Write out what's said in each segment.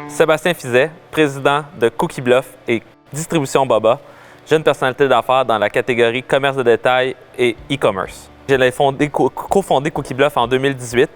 Sébastien Fizet, président de Cookie Bluff et Distribution Boba, jeune personnalité d'affaires dans la catégorie commerce de détail et e-commerce. J'ai cofondé Cookie Bluff en 2018,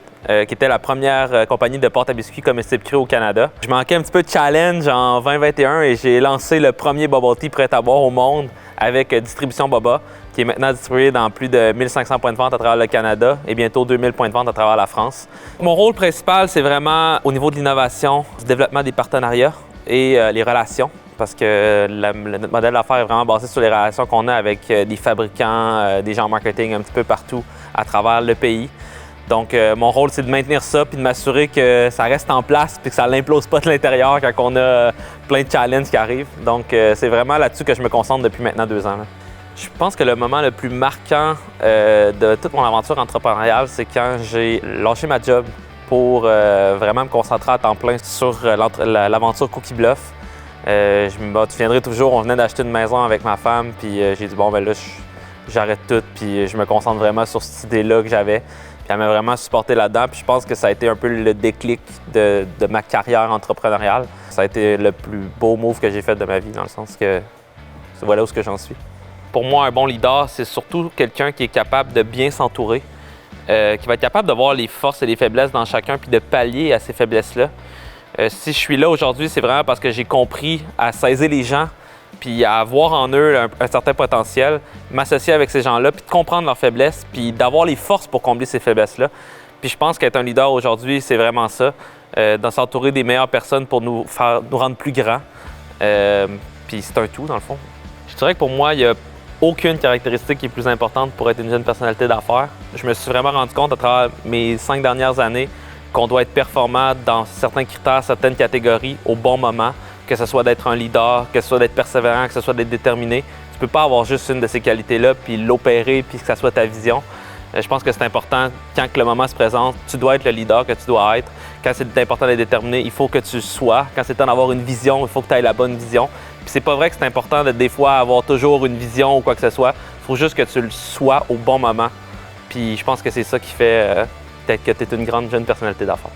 qui était la première compagnie de pâte à biscuits comestibles crus au Canada. Je manquais un petit peu de challenge en 2021 et j'ai lancé le premier bubble tea prêt à boire au monde avec Distribution Boba, qui est maintenant distribué dans plus de 1500 points de vente à travers le Canada et bientôt 2000 points de vente à travers la France. Mon rôle principal, c'est vraiment au niveau de l'innovation, du développement des partenariats et les relations, parce que notre modèle d'affaires est vraiment basé sur les relations qu'on a avec des fabricants, des gens en marketing un petit peu partout à travers le pays. Donc, mon rôle, c'est de maintenir ça puis de m'assurer que ça reste en place puis que ça n'implose pas de l'intérieur quand on a plein de challenges qui arrivent. Donc, c'est vraiment là-dessus que je me concentre depuis maintenant 2 ans. Je pense que le moment le plus marquant de toute mon aventure entrepreneuriale, c'est quand j'ai lâché ma job pour vraiment me concentrer à temps plein sur l'aventure Cookie Bluff. Je me souviendrai toujours, on venait d'acheter une maison avec ma femme, puis j'ai dit bon, ben là, j'arrête tout, puis je me concentre vraiment sur cette idée-là que j'avais. Puis elle m'a vraiment supporté là-dedans, puis je pense que ça a été un peu le déclic de ma carrière entrepreneuriale. Ça a été le plus beau move que j'ai fait de ma vie, dans le sens que voilà où j'en suis. Pour moi, un bon leader, c'est surtout quelqu'un qui est capable de bien s'entourer, qui va être capable de voir les forces et les faiblesses dans chacun, puis de pallier à ces faiblesses-là. Si je suis là aujourd'hui, c'est vraiment parce que j'ai compris à saisir les gens, puis à voir en eux un certain potentiel, m'associer avec ces gens-là, puis de comprendre leurs faiblesses, puis d'avoir les forces pour combler ces faiblesses-là. Puis je pense qu'être un leader aujourd'hui, c'est vraiment ça, de s'entourer des meilleures personnes pour nous rendre plus grands. Puis c'est un tout, dans le fond. Je dirais que pour moi, il n'y a aucune caractéristique qui est plus importante pour être une jeune personnalité d'affaires. Je me suis vraiment rendu compte à travers mes 5 dernières années qu'on doit être performant dans certains critères, certaines catégories au bon moment, que ce soit d'être un leader, que ce soit d'être persévérant, que ce soit d'être déterminé. Tu ne peux pas avoir juste une de ces qualités-là, puis l'opérer, puis que ça soit ta vision. Je pense que c'est important, quand le moment se présente, tu dois être le leader que tu dois être. Quand c'est important d'être déterminé, il faut que tu le sois. Quand c'est temps d'avoir une vision, il faut que tu aies la bonne vision. Puis c'est pas vrai que c'est important de des fois avoir toujours une vision ou quoi que ce soit. Il faut juste que tu le sois au bon moment. Puis je pense que c'est ça qui fait peut-être que tu es une grande jeune personnalité d'affaires.